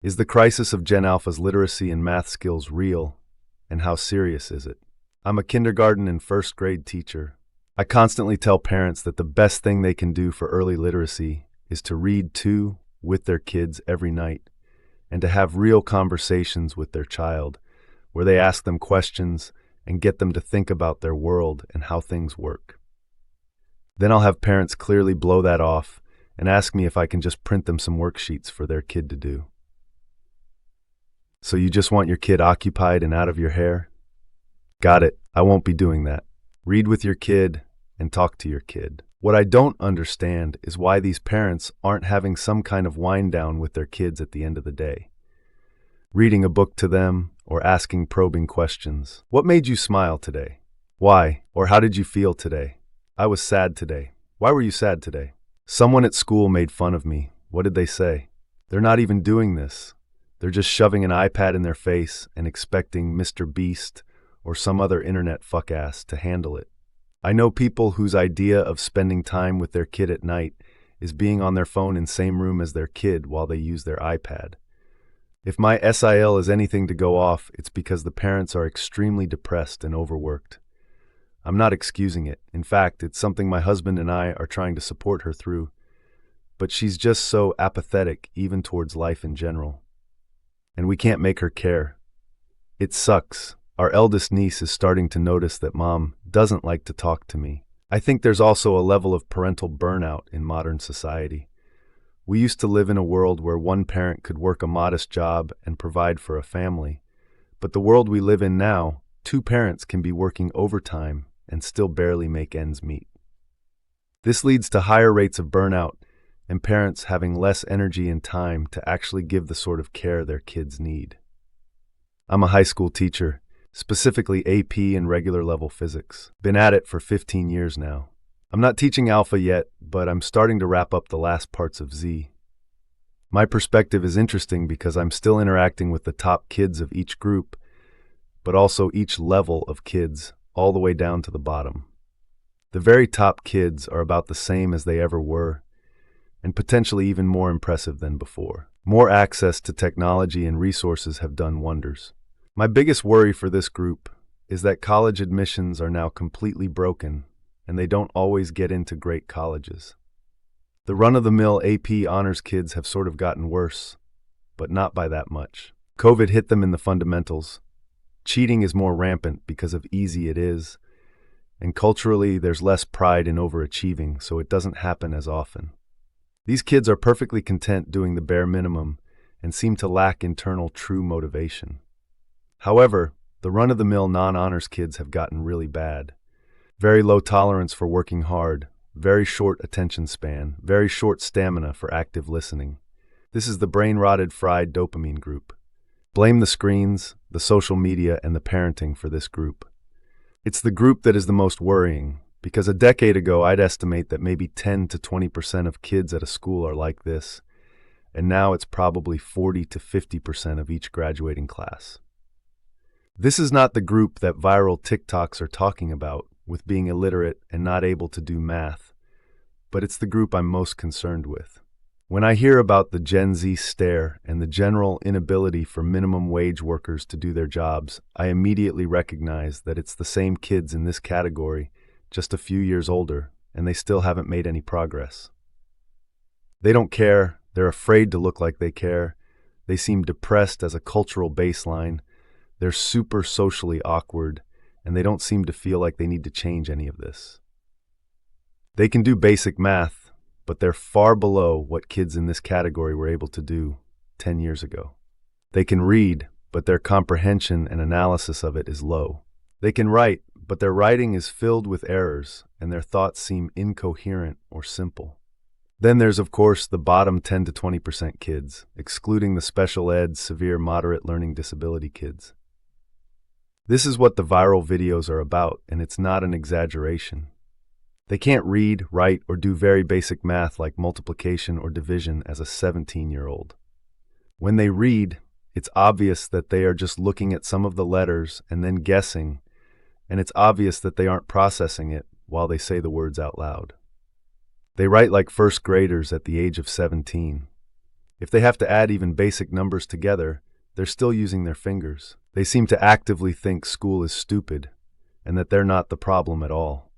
Is the crisis of Gen Alpha's literacy and math skills real, and how serious is it? I'm a kindergarten and first grade teacher. I constantly tell parents that the best thing they can do for early literacy is to read to with their kids every night and to have real conversations with their child where they ask them questions and get them to think about their world and how things work. Then I'll have parents clearly blow that off and ask me if I can just print them some worksheets for their kid to do. So you just want your kid occupied and out of your hair? Got it. I won't be doing that. Read with your kid and talk to your kid. What I don't understand is why these parents aren't having some kind of wind down with their kids at the end of the day. Reading a book to them or asking probing questions. What made you smile today? Why? Or how did you feel today? I was sad today. Why were you sad today? Someone at school made fun of me. What did they say? They're not even doing this. They're just shoving an iPad in their face and expecting Mr. Beast or some other internet fuck-ass to handle it. I know people whose idea of spending time with their kid at night is being on their phone in same room as their kid while they use their iPad. If my SIL is anything to go off, it's because the parents are extremely depressed and overworked. I'm not excusing it. In fact, it's something my husband and I are trying to support her through. But she's just so apathetic even towards life in general. And we can't make her care. It sucks. Our eldest niece is starting to notice that mom doesn't like to talk to me. I think there's also a level of parental burnout in modern society. We used to live in a world where one parent could work a modest job and provide for a family. But the world we live in now, two parents can be working overtime and still barely make ends meet. This leads to higher rates of burnout and parents having less energy and time to actually give the sort of care their kids need. I'm a high school teacher, specifically AP and regular level physics. Been at it for 15 years now. I'm not teaching Alpha yet, but I'm starting to wrap up the last parts of Z. My perspective is interesting because I'm still interacting with the top kids of each group, but also each level of kids, all the way down to the bottom. The very top kids are about the same as they ever were, and potentially even more impressive than before. More access to technology and resources have done wonders. My biggest worry for this group is that college admissions are now completely broken, and they don't always get into great colleges. The run-of-the-mill AP honors kids have sort of gotten worse, but not by that much. COVID hit them in the fundamentals. Cheating is more rampant because of easy it is, and culturally there's less pride in overachieving, so it doesn't happen as often. These kids are perfectly content doing the bare minimum and seem to lack internal true motivation. However, the run-of-the-mill non-honors kids have gotten really bad. Very low tolerance for working hard, very short attention span, very short stamina for active listening. This is the brain-rotted fried dopamine group. Blame the screens, the social media, and the parenting for this group. It's the group that is the most worrying, because a decade ago I'd estimate that maybe 10 to 20% of kids at a school are like this, and now it's probably 40 to 50% of each graduating class. This is not the group that viral TikToks are talking about, with being illiterate and not able to do math, but it's the group I'm most concerned with. When I hear about the Gen Z stare and the general inability for minimum wage workers to do their jobs, I immediately recognize that it's the same kids in this category, just a few years older, and they still haven't made any progress. They don't care, they're afraid to look like they care, they seem depressed as a cultural baseline, they're super socially awkward, and they don't seem to feel like they need to change any of this. They can do basic math, but they're far below what kids in this category were able to do 10 years ago. They can read, but their comprehension and analysis of it is low. They can write, but their writing is filled with errors, and their thoughts seem incoherent or simple. Then there's, of course, the bottom 10 to 20% kids, excluding the special ed, severe, moderate learning disability kids. This is what the viral videos are about, and it's not an exaggeration. They can't read, write, or do very basic math like multiplication or division as a 17-year-old. When they read, it's obvious that they are just looking at some of the letters and then guessing, and it's obvious that they aren't processing it while they say the words out loud. They write like first graders at the age of 17. If they have to add even basic numbers together, they're still using their fingers. They seem to actively think school is stupid and that they're not the problem at all.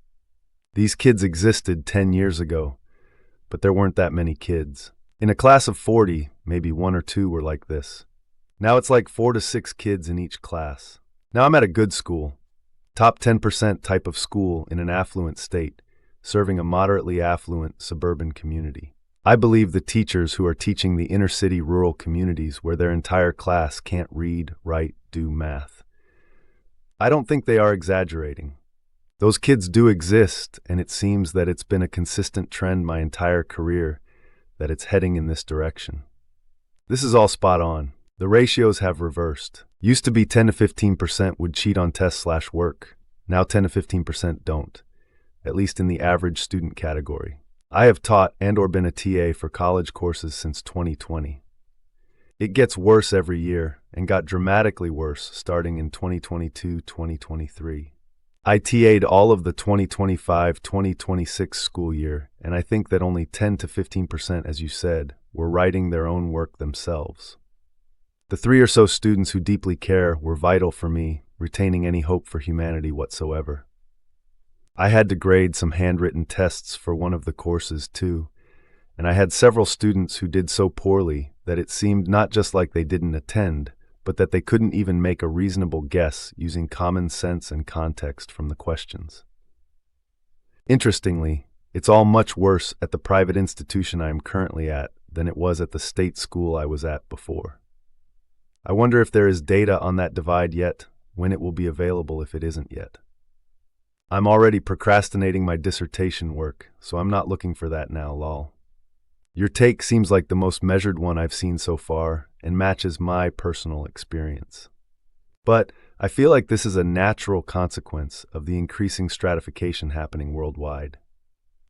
These kids existed 10 years ago, but there weren't that many kids. In a class of 40, maybe 1 or 2 were like this. Now it's like 4 to 6 kids in each class. Now I'm at a good school, top 10% type of school in an affluent state, serving a moderately affluent suburban community. I believe the teachers who are teaching the inner-city rural communities where their entire class can't read, write, do math. I don't think they are exaggerating. Those kids do exist, and it seems that it's been a consistent trend my entire career that it's heading in this direction. This is all spot on. The ratios have reversed. Used to be 10 to 15% would cheat on tests/work. Now 10 to 15% don't, at least in the average student category. I have taught and/or been a TA for college courses since 2020. It gets worse every year and got dramatically worse starting in 2022-2023. I TA'd all of the 2025-2026 school year, and I think that only 10 to 15%, as you said, were writing their own work themselves. The 3 or so students who deeply care were vital for me retaining any hope for humanity whatsoever. I had to grade some handwritten tests for one of the courses too, and I had several students who did so poorly that it seemed not just like they didn't attend, but that they couldn't even make a reasonable guess using common sense and context from the questions. Interestingly, it's all much worse at the private institution I am currently at than it was at the state school I was at before. I wonder if there is data on that divide yet, when it will be available if it isn't yet. I'm already procrastinating my dissertation work, so I'm not looking for that now, lol. Your take seems like the most measured one I've seen so far and matches my personal experience. But I feel like this is a natural consequence of the increasing stratification happening worldwide.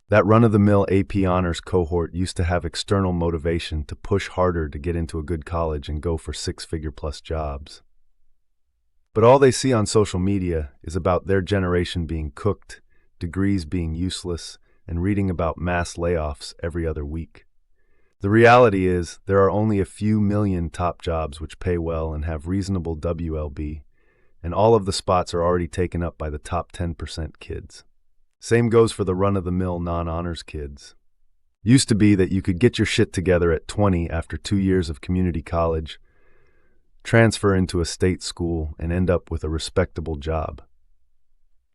That run-of-the-mill AP honors cohort used to have external motivation to push harder to get into a good college and go for 6-figure-plus jobs. But all they see on social media is about their generation being cooked, degrees being useless, and reading about mass layoffs every other week. The reality is there are only a few million top jobs which pay well and have reasonable WLB, and all of the spots are already taken up by the top 10% kids. Same goes for the run-of-the-mill non-honors kids. Used to be that you could get your shit together at 20 after 2 years of community college, transfer into a state school, and end up with a respectable job.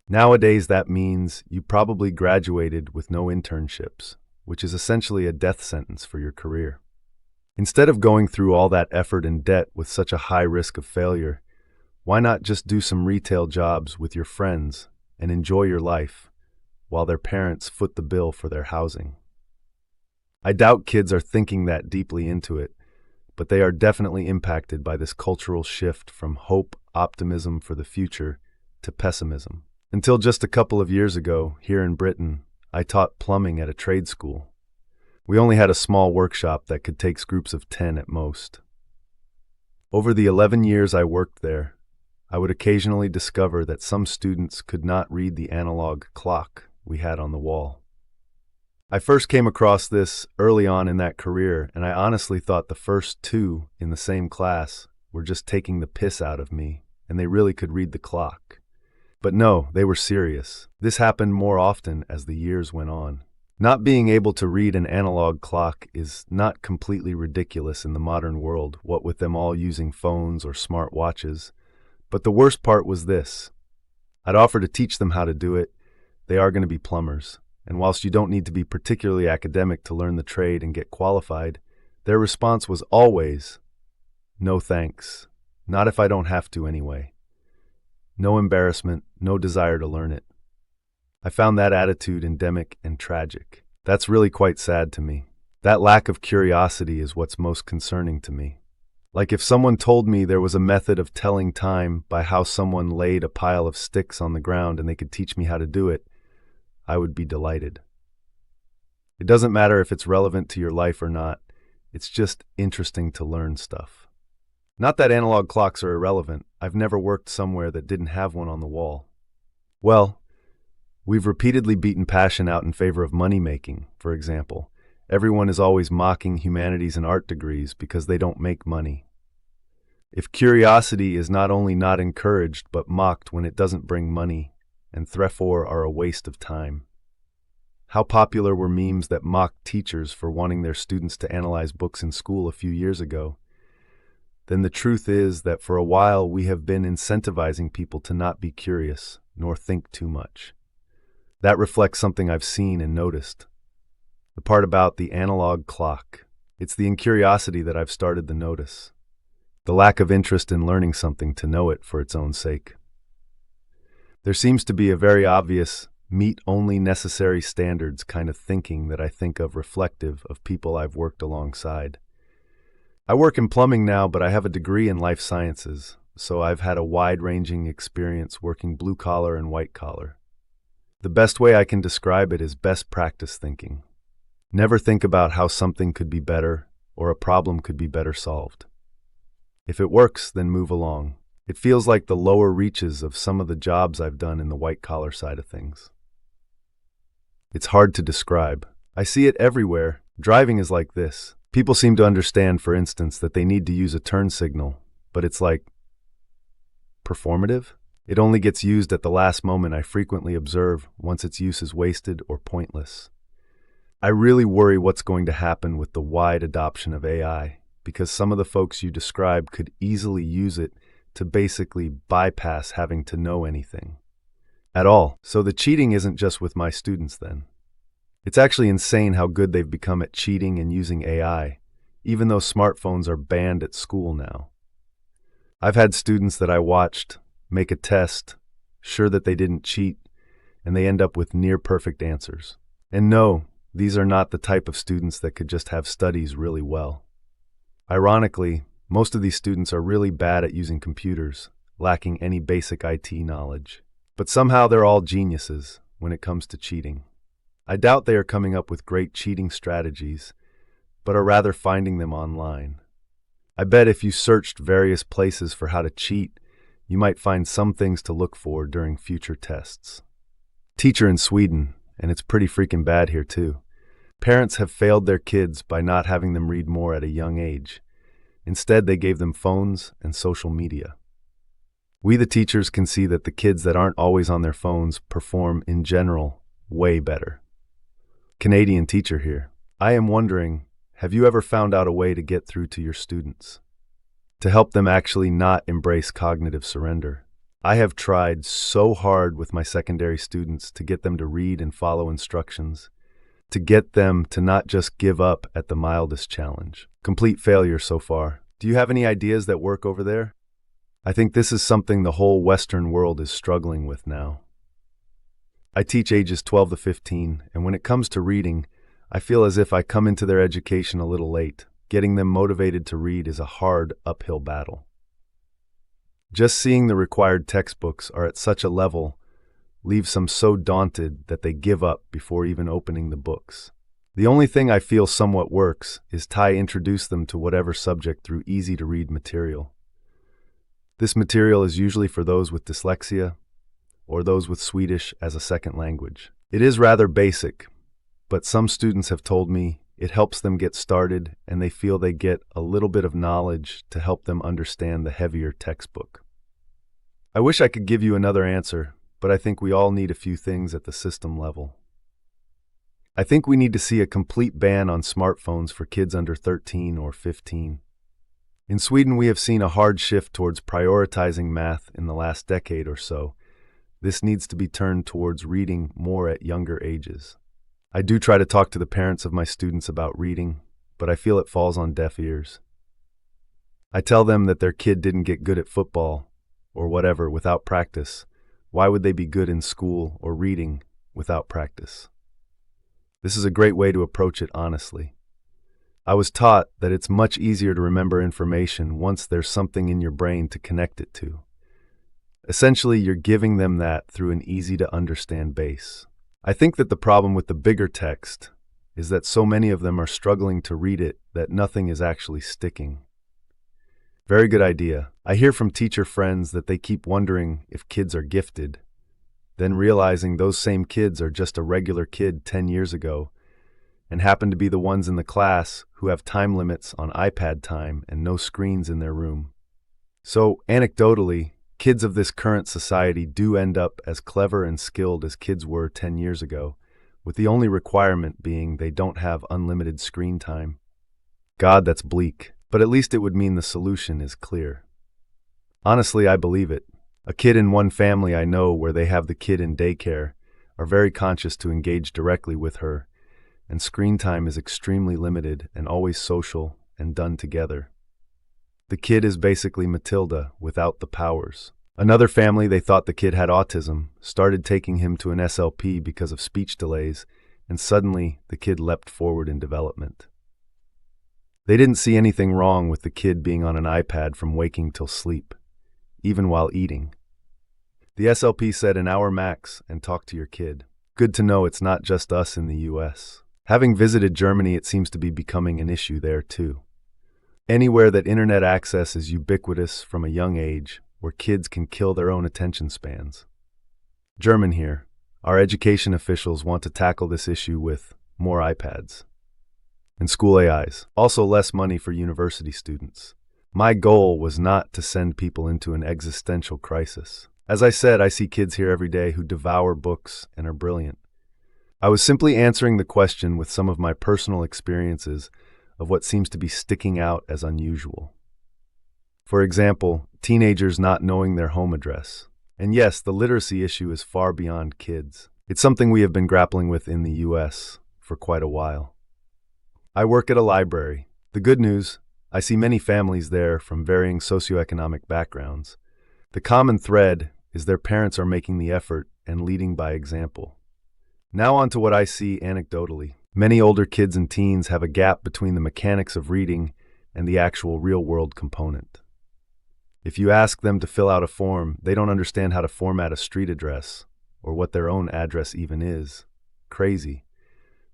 Nowadays, that means you probably graduated with no internships, which is essentially a death sentence for your career. Instead of going through all that effort and debt with such a high risk of failure, why not just do some retail jobs with your friends and enjoy your life while their parents foot the bill for their housing? I doubt kids are thinking that deeply into it, but they are definitely impacted by this cultural shift from hope, optimism for the future, to pessimism. Until just a couple of years ago, here in Britain, I taught plumbing at a trade school. We only had a small workshop that could take groups of 10 at most. Over the 11 years I worked there, I would occasionally discover that some students could not read the analog clock we had on the wall. I first came across this early on in that career, and I honestly thought the first 2 in the same class were just taking the piss out of me, and they really could read the clock. But no, they were serious. This happened more often as the years went on. Not being able to read an analog clock is not completely ridiculous in the modern world, what with them all using phones or smart watches. But the worst part was this. I'd offer to teach them how to do it. They are going to be plumbers. And whilst you don't need to be particularly academic to learn the trade and get qualified, their response was always, "No thanks. Not if I don't have to anyway." No embarrassment, no desire to learn it. I found that attitude endemic and tragic. That's really quite sad to me. That lack of curiosity is what's most concerning to me. Like if someone told me there was a method of telling time by how someone laid a pile of sticks on the ground and they could teach me how to do it, I would be delighted. It doesn't matter if it's relevant to your life or not. It's just interesting to learn stuff. Not that analog clocks are irrelevant. I've never worked somewhere that didn't have one on the wall. Well, we've repeatedly beaten passion out in favor of money-making, for example, Everyone is always mocking humanities and art degrees because they don't make money. If curiosity is not only not encouraged but mocked when it doesn't bring money, and therefore are a waste of time. How popular were memes that mocked teachers for wanting their students to analyze books in school a few years ago? Then the truth is that for a while we have been incentivizing people to not be curious, nor think too much. That reflects something I've seen and noticed. The part about the analog clock. It's the incuriosity that I've started to notice. The lack of interest in learning something to know it for its own sake. There seems to be a very obvious meet only necessary standards kind of thinking that I think of reflective of people I've worked alongside. I work in plumbing now, but I have a degree in life sciences, so I've had a wide-ranging experience working blue-collar and white-collar. The best way I can describe it is best practice thinking. Never think about how something could be better or a problem could be better solved. If it works, then move along. It feels like the lower reaches of some of the jobs I've done in the white-collar side of things. It's hard to describe. I see it everywhere. Driving is like this. People seem to understand, for instance, that they need to use a turn signal, but it's like performative. It only gets used at the last moment. I frequently observe once its use is wasted or pointless. I really worry what's going to happen with the wide adoption of AI, because some of the folks you describe could easily use it to basically bypass having to know anything at all. So the cheating isn't just with my students then. It's actually insane how good they've become at cheating and using AI, even though smartphones are banned at school now. I've had students that I watched make a test, sure that they didn't cheat, and they end up with near-perfect answers. And no, these are not the type of students that could just have studies really well. Ironically, most of these students are really bad at using computers, lacking any basic IT knowledge. But somehow they're all geniuses when it comes to cheating. I doubt they are coming up with great cheating strategies, but are rather finding them online. I bet if you searched various places for how to cheat, you might find some things to look for during future tests. Teacher in Sweden, and it's pretty freaking bad here too. Parents have failed their kids by not having them read more at a young age. Instead, they gave them phones and social media. We, the teachers, can see that the kids that aren't always on their phones perform, in general, way better. Canadian teacher here. I am wondering, have you ever found out a way to get through to your students? To help them actually not embrace cognitive surrender? I have tried so hard with my secondary students to get them to read and follow instructions, to get them to not just give up at the mildest challenge. Complete failure so far. Do you have any ideas that work over there? I think this is something the whole Western world is struggling with now. I teach ages 12 to 15, and when it comes to reading, I feel as if I come into their education a little late. Getting them motivated to read is a hard, uphill battle. Just seeing the required textbooks are at such a level leaves some so daunted that they give up before even opening the books. The only thing I feel somewhat works is introduce them to whatever subject through easy-to-read material. This material is usually for those with dyslexia or those with Swedish as a second language. It is rather basic, but some students have told me it helps them get started and they feel they get a little bit of knowledge to help them understand the heavier textbook. I wish I could give you another answer, but I think we all need a few things at the system level. I think we need to see a complete ban on smartphones for kids under 13 or 15. In Sweden, we have seen a hard shift towards prioritizing math in the last decade or so. This needs to be turned towards reading more at younger ages. I do try to talk to the parents of my students about reading, but I feel it falls on deaf ears. I tell them that their kid didn't get good at football or whatever without practice. Why would they be good in school or reading without practice? This is a great way to approach it honestly. I was taught that it's much easier to remember information once there's something in your brain to connect it to. Essentially, you're giving them that through an easy-to-understand base. I think that the problem with the bigger text is that so many of them are struggling to read it that nothing is actually sticking. Very good idea. I hear from teacher friends that they keep wondering if kids are gifted, then realizing those same kids are just a regular kid 10 years ago, and happen to be the ones in the class who have time limits on iPad time and no screens in their room. So, anecdotally, kids of this current society do end up as clever and skilled as kids were 10 years ago, with the only requirement being they don't have unlimited screen time. God, that's bleak, but at least it would mean the solution is clear. Honestly, I believe it. A kid in one family I know where they have the kid in daycare are very conscious to engage directly with her, and screen time is extremely limited and always social and done together. The kid is basically Matilda without the powers. Another family, they thought the kid had autism, started taking him to an SLP because of speech delays, and suddenly the kid leapt forward in development. They didn't see anything wrong with the kid being on an iPad from waking till sleep, even while eating. The SLP said an hour max and talk to your kid. Good to know it's not just us in the US. Having visited Germany, it seems to be becoming an issue there too. Anywhere that internet access is ubiquitous from a young age, where kids can kill their own attention spans. German here, our education officials want to tackle this issue with more iPads and school AIs, also less money for university students. My goal was not to send people into an existential crisis. As I said, I see kids here every day who devour books and are brilliant. I was simply answering the question with some of my personal experiences of what seems to be sticking out as unusual. For example, teenagers not knowing their home address. And yes, the literacy issue is far beyond kids. It's something we have been grappling with in the US for quite a while. I work at a library. The good news, I see many families there from varying socioeconomic backgrounds. The common thread is their parents are making the effort and leading by example. Now on to what I see anecdotally. Many older kids and teens have a gap between the mechanics of reading and the actual real-world component. If you ask them to fill out a form, they don't understand how to format a street address or what their own address even is. Crazy.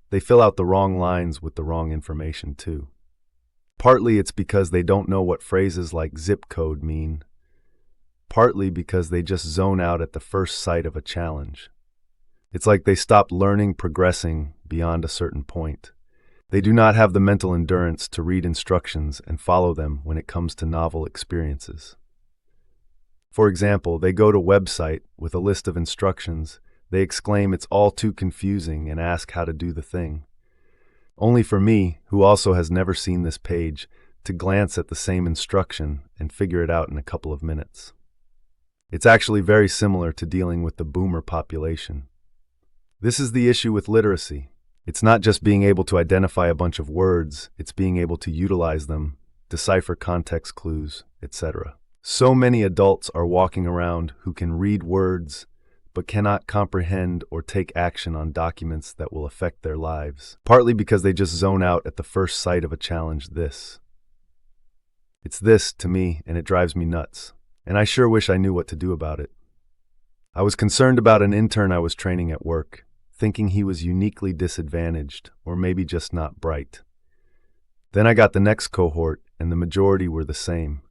They fill out the wrong lines with the wrong information too. Partly it's because they don't know what phrases like zip code mean. Partly because they just zone out at the first sight of a challenge. It's like they stopped learning, progressing beyond a certain point. They do not have the mental endurance to read instructions and follow them when it comes to novel experiences. For example, they go to a website with a list of instructions, they exclaim it's all too confusing and ask how to do the thing. Only for me, who also has never seen this page, to glance at the same instruction and figure it out in a couple of minutes. It's actually very similar to dealing with the boomer population. This is the issue with literacy. It's not just being able to identify a bunch of words, it's being able to utilize them, decipher context clues, etc. So many adults are walking around who can read words, but cannot comprehend or take action on documents that will affect their lives, partly because they just zone out at the first sight of a challenge. It's this to me, and it drives me nuts, and I sure wish I knew what to do about it. I was concerned about an intern I was training at work, thinking he was uniquely disadvantaged, or maybe just not bright. Then I got the next cohort, and the majority were the same.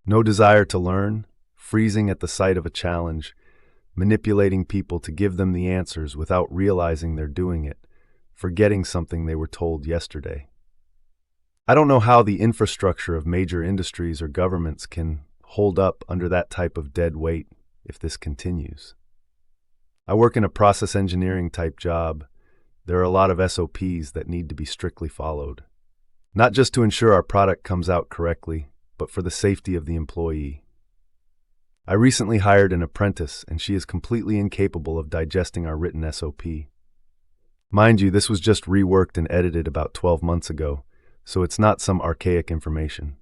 No desire to learn, freezing at the sight of a challenge, manipulating people to give them the answers without realizing they're doing it, forgetting something they were told yesterday. I don't know how the infrastructure of major industries or governments can hold up under that type of dead weight if this continues. I work in a process engineering type job. There are a lot of SOPs that need to be strictly followed. Not just to ensure our product comes out correctly, but for the safety of the employee. I recently hired an apprentice, and she is completely incapable of digesting our written SOP. Mind you, this was just reworked and edited about 12 months ago, so it's not some archaic information.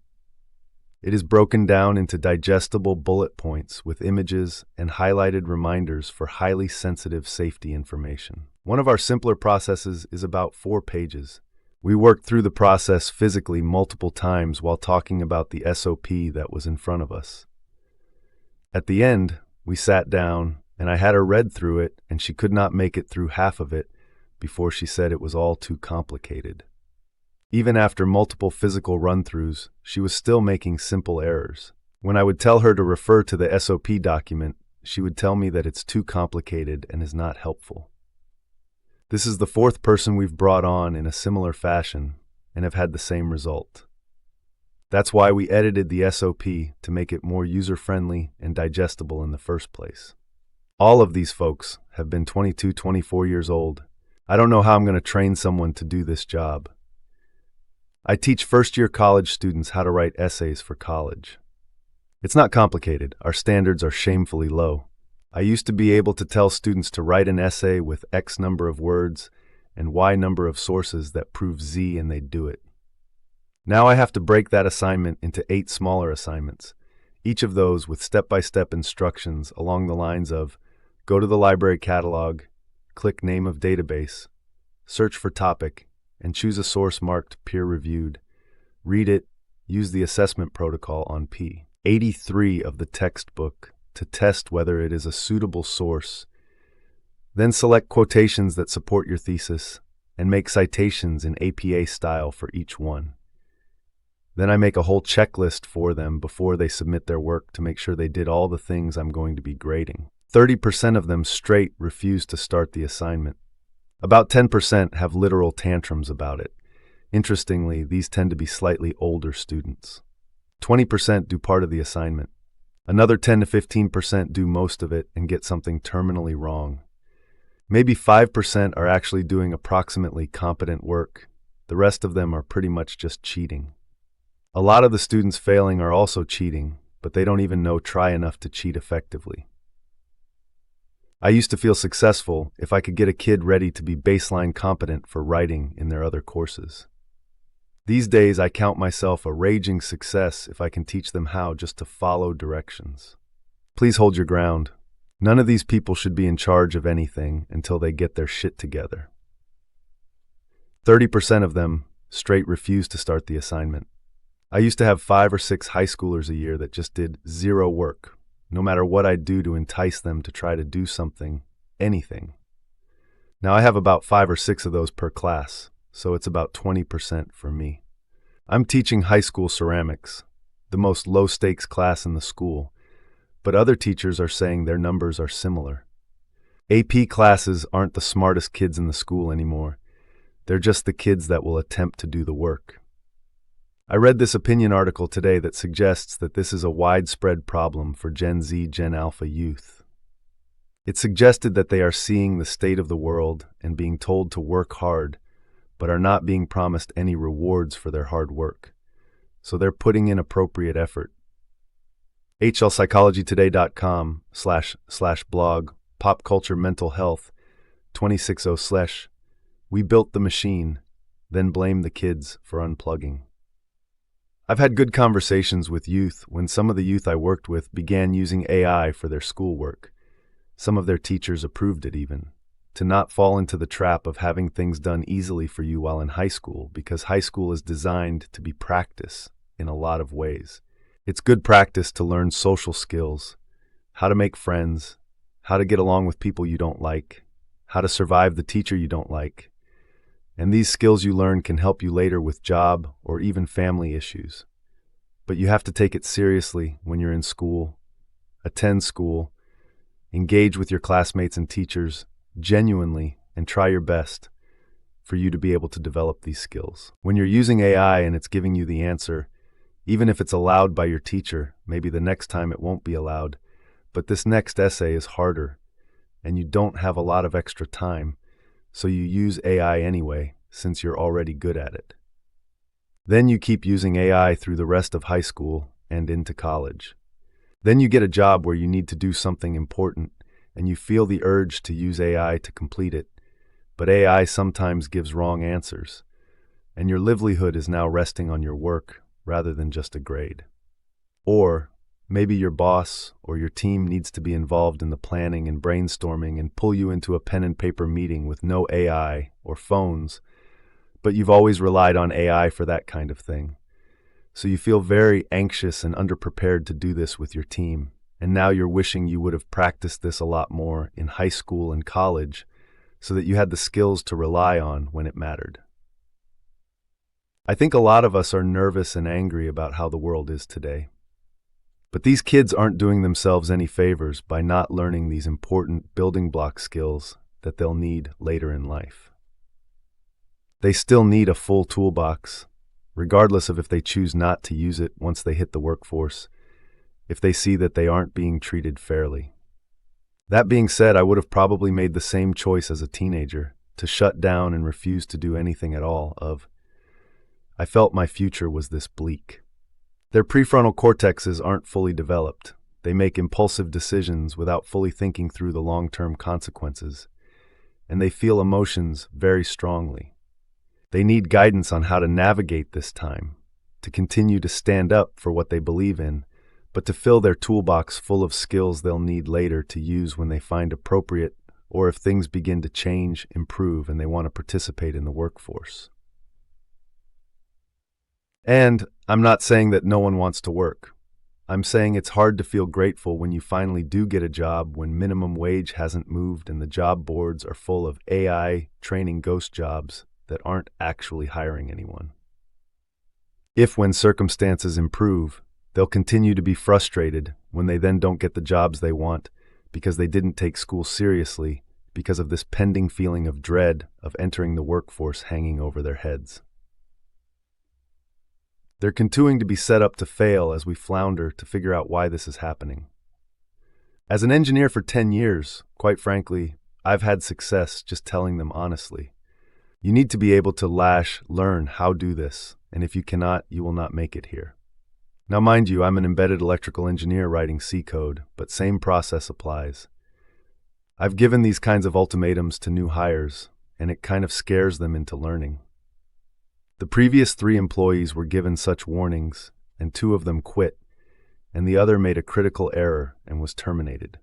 It is broken down into digestible bullet points with images and highlighted reminders for highly sensitive safety information. One of our simpler processes is about 4 pages. We worked through the process physically multiple times while talking about the SOP that was in front of us. At the end, we sat down, and I had her read through it, and she could not make it through half of it before she said it was all too complicated. Even after multiple physical run-throughs, she was still making simple errors. When I would tell her to refer to the SOP document, she would tell me that it's too complicated and is not helpful. This is the fourth person we've brought on in a similar fashion and have had the same result. That's why we edited the SOP to make it more user-friendly and digestible in the first place. All of these folks have been 22, 24 years old. I don't know how I'm going to train someone to do this job. I teach first-year college students how to write essays for college. It's not complicated. Our standards are shamefully low. I used to be able to tell students to write an essay with X number of words and Y number of sources that prove Z, and they'd do it. Now I have to break that assignment into 8 smaller assignments, each of those with step-by-step instructions along the lines of go to the library catalog, click name of database, search for topic, and choose a source marked peer-reviewed. Read it, use the assessment protocol on p. 83 of the textbook to test whether it is a suitable source. Then select quotations that support your thesis and make citations in APA style for each one. Then I make a whole checklist for them before they submit their work to make sure they did all the things I'm going to be grading. 30% of them straight refuse to start the assignment. About 10% have literal tantrums about it. Interestingly, these tend to be slightly older students. 20% do part of the assignment. Another 10 to 15% do most of it and get something terminally wrong. Maybe 5% are actually doing approximately competent work. The rest of them are pretty much just cheating. A lot of the students failing are also cheating, but they don't even know try enough to cheat effectively. I used to feel successful if I could get a kid ready to be baseline competent for writing in their other courses. These days, I count myself a raging success if I can teach them how just to follow directions. Please hold your ground. None of these people should be in charge of anything until they get their shit together. 30% of them straight refuse to start the assignment. I used to have 5 or 6 high schoolers a year that just did zero work, no matter what I'd do to entice them to try to do something, anything. Now I have about 5 or 6 of those per class, so it's about 20% for me. I'm teaching high school ceramics, the most low-stakes class in the school, but other teachers are saying their numbers are similar. AP classes aren't the smartest kids in the school anymore. They're just the kids that will attempt to do the work. I read this opinion article today that suggests that this is a widespread problem for Gen Z, Gen Alpha youth. It suggested that they are seeing the state of the world and being told to work hard, but are not being promised any rewards for their hard work. So they're putting in appropriate effort. hlpsychologytoday.com/blog pop culture mental health 2060 / we built the machine, then blame the kids for unplugging. I've had good conversations with youth when some of the youth I worked with began using AI for their schoolwork. Some of their teachers approved it even. To not fall into the trap of having things done easily for you while in high school, because high school is designed to be practice in a lot of ways. It's good practice to learn social skills, how to make friends, how to get along with people you don't like, how to survive the teacher you don't like. And these skills you learn can help you later with job or even family issues. But you have to take it seriously when you're in school, attend school, engage with your classmates and teachers genuinely, and try your best for you to be able to develop these skills. When you're using AI and it's giving you the answer, even if it's allowed by your teacher, maybe the next time it won't be allowed, but this next essay is harder, and you don't have a lot of extra time, so you use AI anyway, since you're already good at it. Then you keep using AI through the rest of high school and into college. Then you get a job where you need to do something important, and you feel the urge to use AI to complete it, but AI sometimes gives wrong answers, and your livelihood is now resting on your work rather than just a grade. Or maybe your boss or your team needs to be involved in the planning and brainstorming and pull you into a pen and paper meeting with no AI or phones, but you've always relied on AI for that kind of thing. So you feel very anxious and underprepared to do this with your team, and now you're wishing you would have practiced this a lot more in high school and college so that you had the skills to rely on when it mattered. I think a lot of us are nervous and angry about how the world is today. But these kids aren't doing themselves any favors by not learning these important building block skills that they'll need later in life. They still need a full toolbox, regardless of if they choose not to use it once they hit the workforce, if they see that they aren't being treated fairly. That being said, I would have probably made the same choice as a teenager, to shut down and refuse to do anything at all. I felt my future was this bleak. Their prefrontal cortexes aren't fully developed. They make impulsive decisions without fully thinking through the long-term consequences, and they feel emotions very strongly. They need guidance on how to navigate this time, to continue to stand up for what they believe in, but to fill their toolbox full of skills they'll need later to use when they find appropriate, or if things begin to change, improve, and they want to participate in the workforce. And I'm not saying that no one wants to work. I'm saying it's hard to feel grateful when you finally do get a job when minimum wage hasn't moved and the job boards are full of AI training ghost jobs that aren't actually hiring anyone. If when circumstances improve, they'll continue to be frustrated when they then don't get the jobs they want because they didn't take school seriously because of this pending feeling of dread of entering the workforce hanging over their heads. They're continuing to be set up to fail as we flounder to figure out why this is happening. As an engineer for 10 years, quite frankly, I've had success just telling them honestly. You need to be able to learn how to do this, and if you cannot, you will not make it here. Now mind you, I'm an embedded electrical engineer writing C code, but same process applies. I've given these kinds of ultimatums to new hires, and it kind of scares them into learning. The previous 3 employees were given such warnings, and 2 of them quit, and the other made a critical error and was terminated.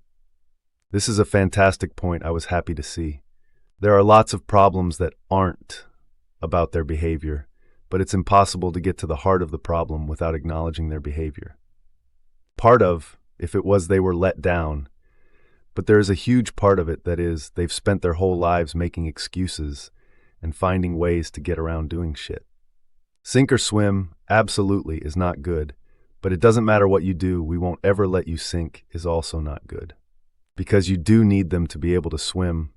This is a fantastic point I was happy to see. There are lots of problems that aren't about their behavior, but it's impossible to get to the heart of the problem without acknowledging their behavior. Part of, if it was they were let down, but there is a huge part of it that is they've spent their whole lives making excuses and finding ways to get around doing shit. Sink or swim, absolutely, is not good, but it doesn't matter what you do, we won't ever let you sink is also not good. Because you do need them to be able to swim,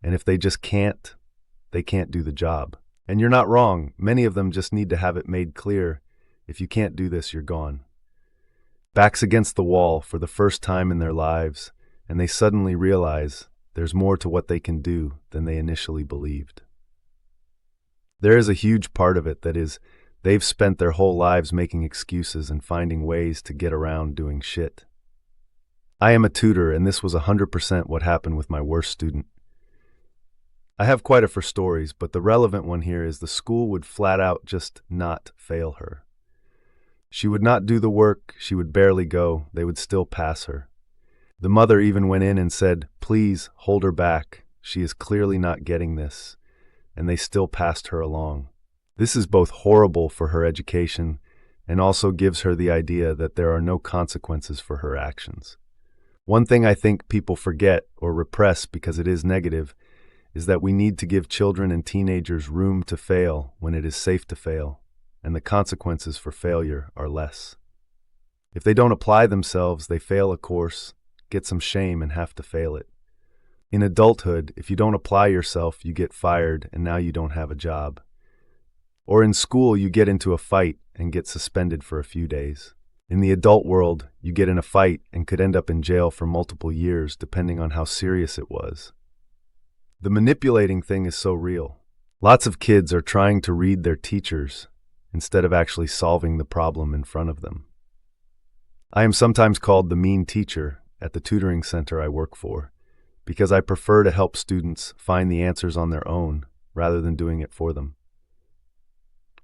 and if they just can't, they can't do the job. And you're not wrong, many of them just need to have it made clear, if you can't do this, you're gone. Backs against the wall for the first time in their lives, and they suddenly realize there's more to what they can do than they initially believed. There is a huge part of it that is, they've spent their whole lives making excuses and finding ways to get around doing shit. I am a tutor, and this was 100% what happened with my worst student. I have quite a few stories, but the relevant one here is the school would flat out just not fail her. She would not do the work, she would barely go, they would still pass her. The mother even went in and said, "Please hold her back, she is clearly not getting this," and they still passed her along. This is both horrible for her education and also gives her the idea that there are no consequences for her actions. One thing I think people forget or repress because it is negative is that we need to give children and teenagers room to fail when it is safe to fail, and the consequences for failure are less. If they don't apply themselves, they fail a course, get some shame, and have to fail it. In adulthood, if you don't apply yourself, you get fired and now you don't have a job. Or in school, you get into a fight and get suspended for a few days. In the adult world, you get in a fight and could end up in jail for multiple years depending on how serious it was. The manipulating thing is so real. Lots of kids are trying to read their teachers instead of actually solving the problem in front of them. I am sometimes called the mean teacher at the tutoring center I work for because I prefer to help students find the answers on their own rather than doing it for them.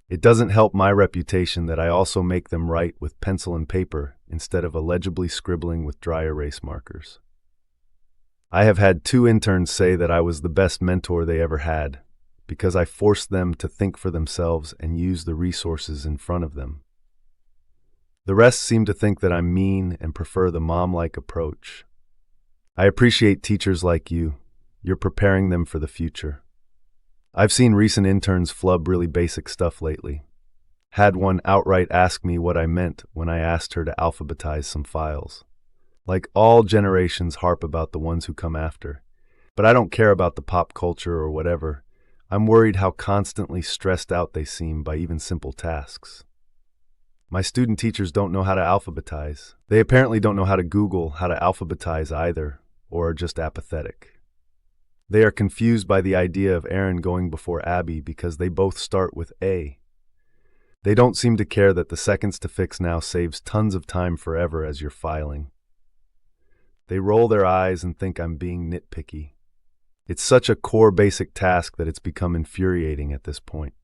It doesn't help my reputation that I also make them write with pencil and paper instead of illegibly scribbling with dry erase markers. I have had 2 interns say that I was the best mentor they ever had because I forced them to think for themselves and use the resources in front of them. The rest seem to think that I'm mean and prefer the mom-like approach. I appreciate teachers like you. You're preparing them for the future. I've seen recent interns flub really basic stuff lately. Had one outright ask me what I meant when I asked her to alphabetize some files. Like all generations harp about the ones who come after. But I don't care about the pop culture or whatever. I'm worried how constantly stressed out they seem by even simple tasks. My student teachers don't know how to alphabetize. They apparently don't know how to Google how to alphabetize either, or are just apathetic. They are confused by the idea of Aaron going before Abby because they both start with A. They don't seem to care that the seconds to fix now saves tons of time forever as you're filing. They roll their eyes and think I'm being nitpicky. It's such a core basic task that it's become infuriating at this point.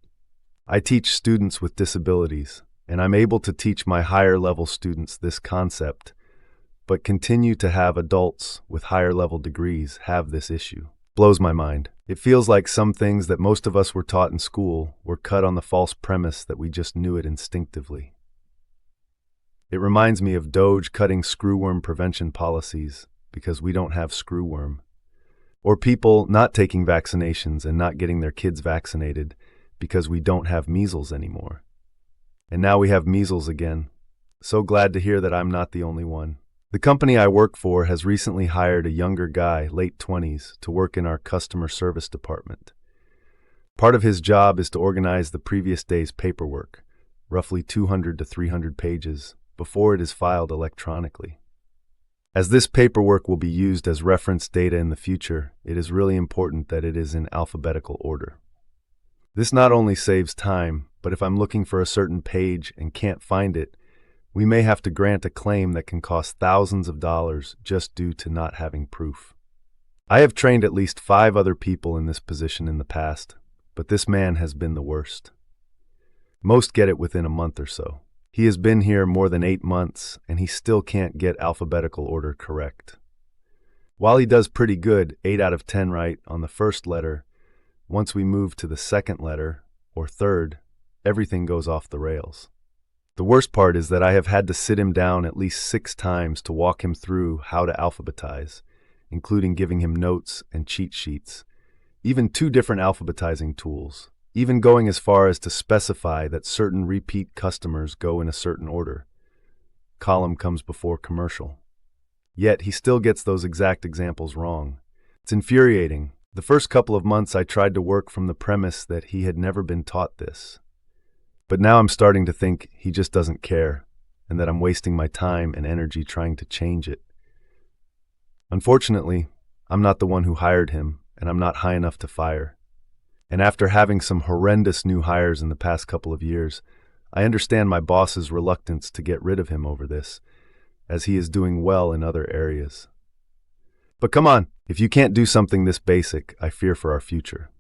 I teach students with disabilities, and I'm able to teach my higher level students this concept, but continue to have adults with higher level degrees have this issue. Blows my mind. It feels like some things that most of us were taught in school were cut on the false premise that we just knew it instinctively. It reminds me of Doge cutting screwworm prevention policies because we don't have screwworm. Or people not taking vaccinations and not getting their kids vaccinated because we don't have measles anymore. And now we have measles again. So glad to hear that I'm not the only one. The company I work for has recently hired a younger guy, late 20s, to work in our customer service department. Part of his job is to organize the previous day's paperwork, roughly 200 to 300 pages, before it is filed electronically. As this paperwork will be used as reference data in the future, it is really important that it is in alphabetical order. This not only saves time, but if I'm looking for a certain page and can't find it, we may have to grant a claim that can cost thousands of dollars just due to not having proof. I have trained at least 5 other people in this position in the past, but this man has been the worst. Most get it within a month or so. He has been here more than 8 months, and he still can't get alphabetical order correct. While he does pretty good, 8 out of 10 right on the first letter, once we move to the second letter, or third, everything goes off the rails. The worst part is that I have had to sit him down at least 6 times to walk him through how to alphabetize, including giving him notes and cheat sheets, even 2 different alphabetizing tools, even going as far as to specify that certain repeat customers go in a certain order. Column comes before commercial. Yet he still gets those exact examples wrong. It's infuriating. The first couple of months I tried to work from the premise that he had never been taught this. But now I'm starting to think he just doesn't care, and that I'm wasting my time and energy trying to change it. Unfortunately, I'm not the one who hired him, and I'm not high enough to fire. And after having some horrendous new hires in the past couple of years, I understand my boss's reluctance to get rid of him over this, as he is doing well in other areas. But come on, if you can't do something this basic, I fear for our future.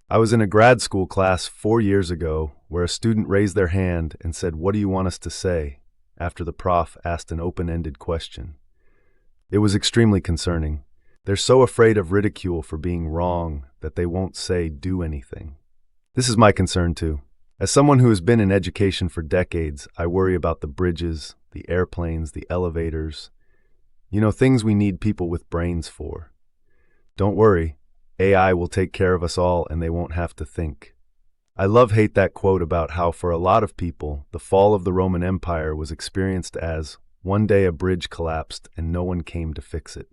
I was in a grad school class 4 years ago where a student raised their hand and said, "What do you want us to say?" after the prof asked an open-ended question. It was extremely concerning. They're so afraid of ridicule for being wrong that they won't say do anything. This is my concern too. As someone who has been in education for decades, I worry about the bridges, the airplanes, the elevators. Things we need people with brains for. Don't worry. AI will take care of us all and they won't have to think. I hate that quote about how for a lot of people, the fall of the Roman Empire was experienced as one day a bridge collapsed and no one came to fix it.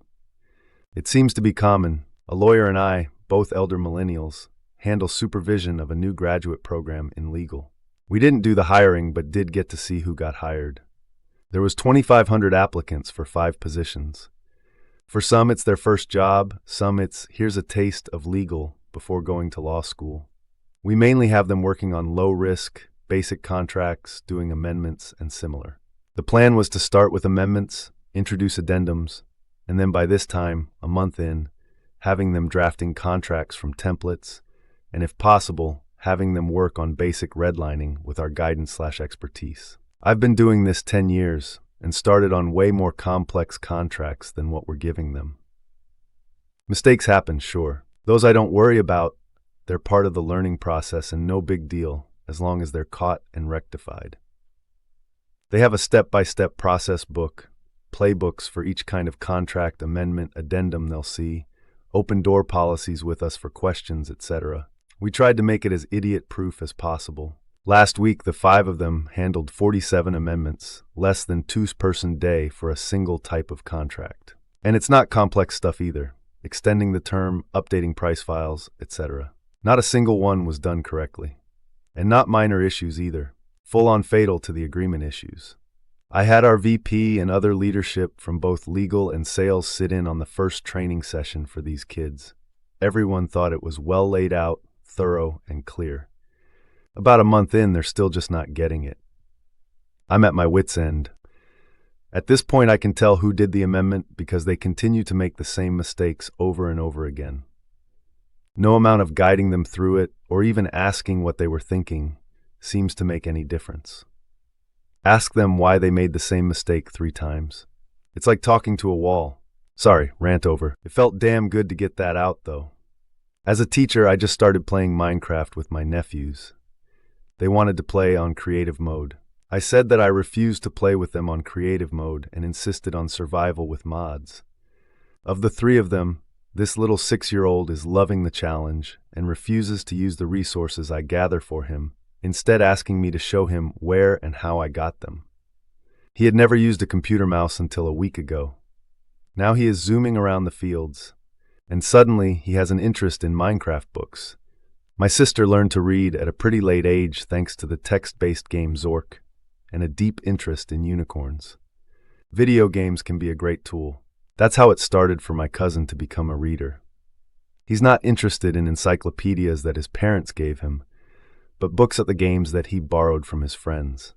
It seems to be common. A lawyer and I, both elder millennials, handle supervision of a new graduate program in legal. We didn't do the hiring but did get to see who got hired. There was 2,500 applicants for 5 positions. For some, it's their first job. Some, it's here's a taste of legal before going to law school. We mainly have them working on low-risk, basic contracts, doing amendments, and similar. The plan was to start with amendments, introduce addendums, and then by this time, a month in, having them drafting contracts from templates, and if possible, having them work on basic redlining with our guidance/expertise. I've been doing this 10 years, and started on way more complex contracts than what we're giving them. Mistakes happen, sure. Those I don't worry about. They're part of the learning process and no big deal, as long as they're caught and rectified. They have a step-by-step process book, playbooks for each kind of contract, amendment, addendum they'll see, open door policies with us for questions, etc. We tried to make it as idiot-proof as possible. Last week, the 5 of them handled 47 amendments, less than 2-person day for a single type of contract. And it's not complex stuff either. extending the term, updating price files, etc. Not a single one was done correctly. And not minor issues either, full-on fatal to the agreement issues. I had our VP and other leadership from both legal and sales sit in on the first training session for these kids. Everyone thought it was well laid out, thorough, and clear. About a month in, they're still just not getting it. I'm at my wit's end. At this point, I can tell who did the amendment because they continue to make the same mistakes over and over again. No amount of guiding them through it, or even asking what they were thinking, seems to make any difference. Ask them why they made the same mistake 3 times. It's like talking to a wall. Sorry, rant over. It felt damn good to get that out, though. As a teacher, I just started playing Minecraft with my nephews. They wanted to play on creative mode. I said that I refused to play with them on creative mode and insisted on survival with mods. Of the 3 of them, this little 6-year-old is loving the challenge and refuses to use the resources I gather for him, instead asking me to show him where and how I got them. He had never used a computer mouse until a week ago. Now he is zooming around the fields, and suddenly he has an interest in Minecraft books. My sister learned to read at a pretty late age thanks to the text-based game Zork, and a deep interest in unicorns. Video games can be a great tool. That's how it started for my cousin to become a reader. He's not interested in encyclopedias that his parents gave him, but books at the games that he borrowed from his friends.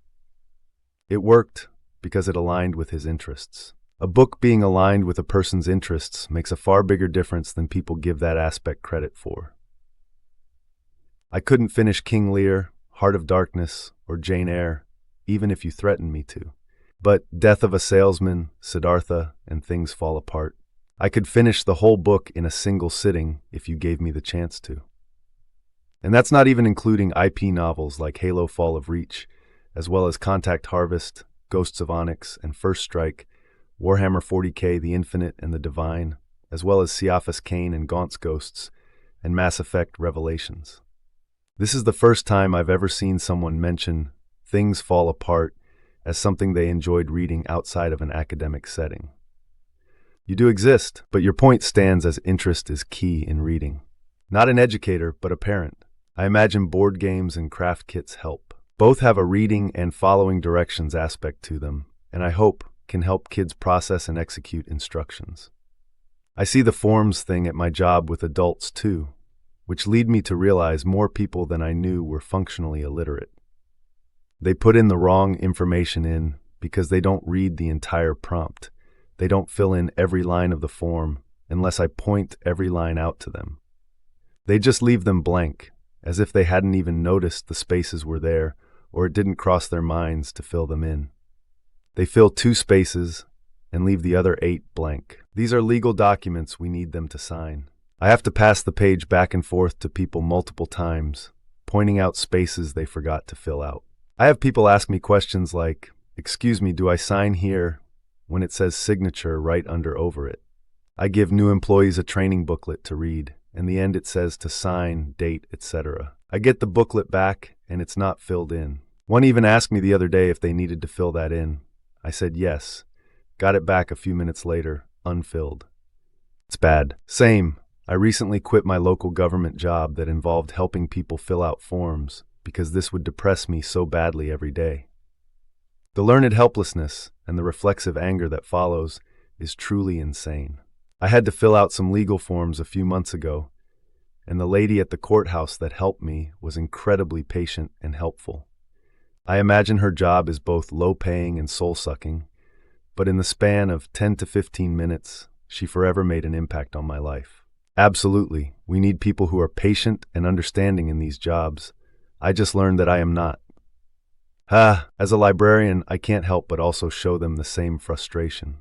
It worked because it aligned with his interests. A book being aligned with a person's interests makes a far bigger difference than people give that aspect credit for. I couldn't finish King Lear, Heart of Darkness, or Jane Eyre, even if you threatened me to. But Death of a Salesman, Siddhartha, and Things Fall Apart. I could finish the whole book in a single sitting if you gave me the chance to. And that's not even including IP novels like Halo Fall of Reach, as well as Contact Harvest, Ghosts of Onyx, and First Strike, Warhammer 40k, The Infinite and the Divine, as well as Siaphus Cain and Gaunt's Ghosts, and Mass Effect Revelations. This is the first time I've ever seen someone mention Things Fall Apart as something they enjoyed reading outside of an academic setting. You do exist, but your point stands as interest is key in reading. Not an educator, but a parent. I imagine board games and craft kits help. Both have a reading and following directions aspect to them, and I hope can help kids process and execute instructions. I see the forms thing at my job with adults too, which lead me to realize more people than I knew were functionally illiterate. They put in the wrong information in because they don't read the entire prompt. They don't fill in every line of the form unless I point every line out to them. They just leave them blank, as if they hadn't even noticed the spaces were there or it didn't cross their minds to fill them in. They fill 2 spaces and leave the other 8 blank. These are legal documents we need them to sign. I have to pass the page back and forth to people multiple times, pointing out spaces they forgot to fill out. I have people ask me questions like, "Excuse me, do I sign here?" when it says signature right under over it. I give new employees a training booklet to read. In the end it says to sign, date, etc. I get the booklet back and it's not filled in. One even asked me the other day if they needed to fill that in. I said yes. Got it back a few minutes later, unfilled. It's bad. Same. I recently quit my local government job that involved helping people fill out forms because this would depress me so badly every day. The learned helplessness and the reflexive anger that follows is truly insane. I had to fill out some legal forms a few months ago, and the lady at the courthouse that helped me was incredibly patient and helpful. I imagine her job is both low-paying and soul-sucking, but in the span of 10 to 15 minutes, she forever made an impact on my life. Absolutely, we need people who are patient and understanding in these jobs. I just learned that I am not. As a librarian, I can't help but also show them the same frustration.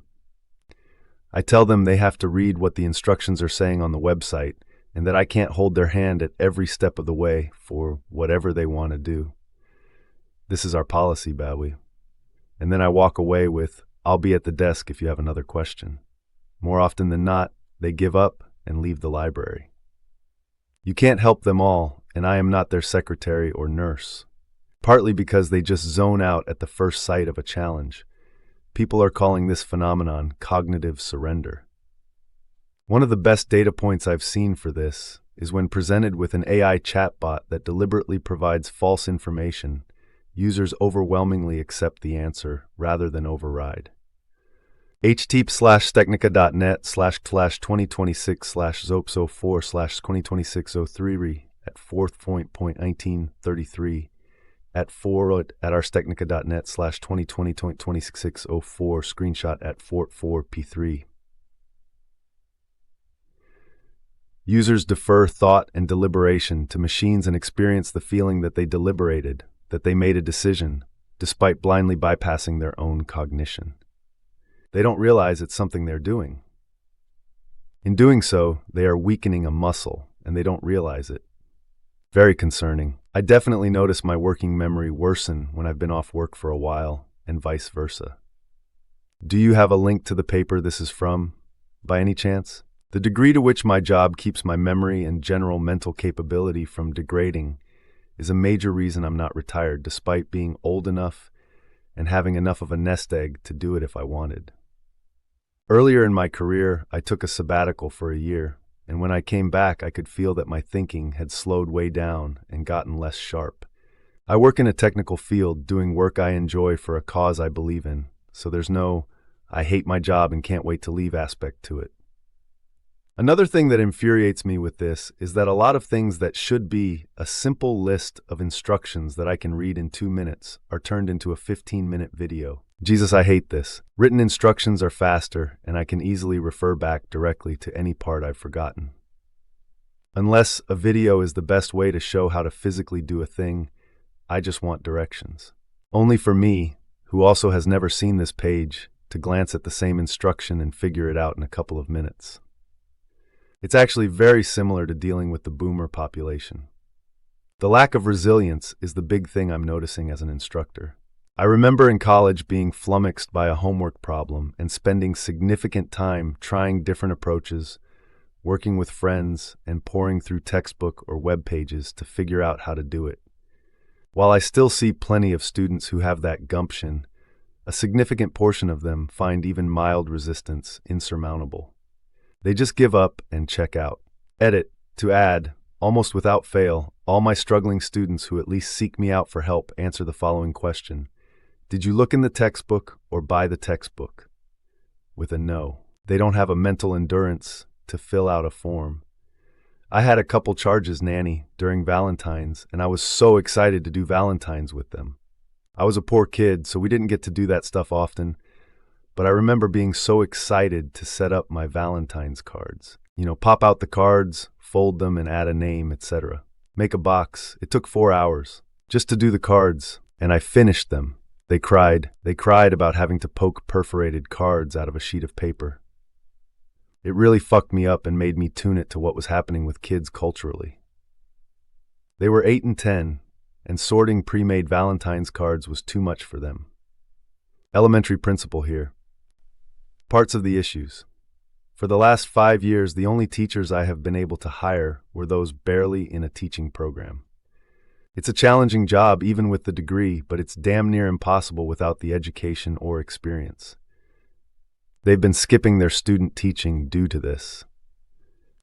I tell them they have to read what the instructions are saying on the website and that I can't hold their hand at every step of the way for whatever they want to do. This is our policy, Bowie. And then I walk away with, "I'll be at the desk if you have another question." More often than not, they give up and leave the library. You can't help them all, and I am not their secretary or nurse. Partly because they just zone out at the first sight of a challenge. People are calling this phenomenon cognitive surrender. One of the best data points I've seen for this is when presented with an AI chatbot that deliberately provides false information, users overwhelmingly accept the answer rather than override. http://2026/zops04/2026-03 at 4.1933 at 4 at arstechnica.net/2020.2604 screenshot at Fort 4p3. Users defer thought and deliberation to machines and experience the feeling that they deliberated, that they made a decision, despite blindly bypassing their own cognition. They don't realize it's something they're doing. In doing so, they are weakening a muscle, and they don't realize it. Very concerning. I definitely notice my working memory worsen when I've been off work for a while, and vice versa. Do you have a link to the paper this is from, by any chance? The degree to which my job keeps my memory and general mental capability from degrading is a major reason I'm not retired, despite being old enough and having enough of a nest egg to do it if I wanted. Earlier in my career, I took a sabbatical for a year, and when I came back, I could feel that my thinking had slowed way down and gotten less sharp. I work in a technical field, doing work I enjoy for a cause I believe in, so there's no, I hate my job and can't wait to leave aspect to it. Another thing that infuriates me with this is that a lot of things that should be a simple list of instructions that I can read in 2 minutes are turned into a 15-minute video. Jesus, I hate this. Written instructions are faster, and I can easily refer back directly to any part I've forgotten. Unless a video is the best way to show how to physically do a thing, I just want directions. Only for me, who also has never seen this page, to glance at the same instruction and figure it out in a couple of minutes. It's actually very similar to dealing with the boomer population. The lack of resilience is the big thing I'm noticing as an instructor. I remember in college being flummoxed by a homework problem and spending significant time trying different approaches, working with friends, and poring through textbook or web pages to figure out how to do it. While I still see plenty of students who have that gumption, a significant portion of them find even mild resistance insurmountable. They just give up and check out. Edit, to add, almost without fail, all my struggling students who at least seek me out for help answer the following question. Did you look in the textbook or buy the textbook? With a no. They don't have a mental endurance to fill out a form. I had a couple charges nanny during Valentine's, and I was so excited to do Valentine's with them. I was a poor kid, so we didn't get to do that stuff often, but I remember being so excited to set up my Valentine's cards. Pop out the cards, fold them, and add a name, etc. Make a box. It took 4 hours just to do the cards, and I finished them. They cried. They cried about having to poke perforated cards out of a sheet of paper. It really fucked me up and made me tune it to what was happening with kids culturally. They were 8 and 10, and sorting pre-made Valentine's cards was too much for them. Elementary principle here. Parts of the issues. For the last 5 years, the only teachers I have been able to hire were those barely in a teaching program. It's a challenging job even with the degree, but it's damn near impossible without the education or experience. They've been skipping their student teaching due to this.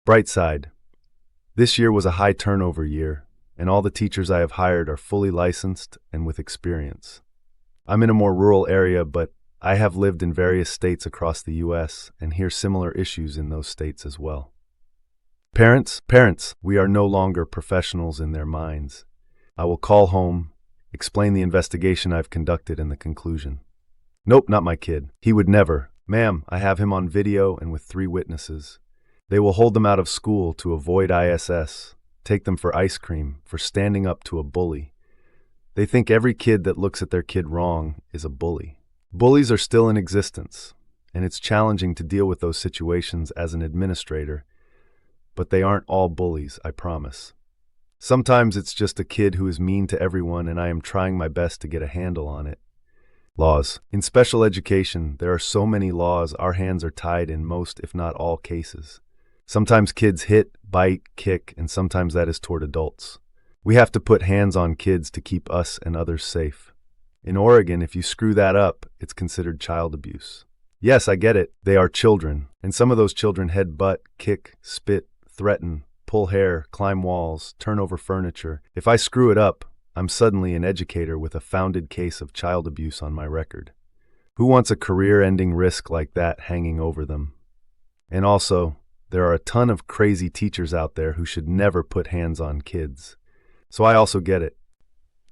Bright side. This year was a high turnover year, and all the teachers I have hired are fully licensed and with experience. I'm in a more rural area, but I have lived in various states across the U.S. and hear similar issues in those states as well. Parents, we are no longer professionals in their minds. I will call home, explain the investigation I've conducted and the conclusion. Nope, not my kid. He would never. Ma'am, I have him on video and with 3 witnesses. They will hold them out of school to avoid ISS, take them for ice cream, for standing up to a bully. They think every kid that looks at their kid wrong is a bully. Bullies are still in existence, and it's challenging to deal with those situations as an administrator, but they aren't all bullies, I promise. Sometimes it's just a kid who is mean to everyone, and I am trying my best to get a handle on it. Laws. In special education, there are so many laws our hands are tied in most, if not all, cases. Sometimes kids hit, bite, kick, and sometimes that is toward adults. We have to put hands on kids to keep us and others safe. In Oregon, if you screw that up, it's considered child abuse. Yes, I get it. They are children, and some of those children headbutt, kick, spit, threaten, pull hair, climb walls, turn over furniture. If I screw it up, I'm suddenly an educator with a founded case of child abuse on my record. Who wants a career-ending risk like that hanging over them? And also, there are a ton of crazy teachers out there who should never put hands on kids. So I also get it.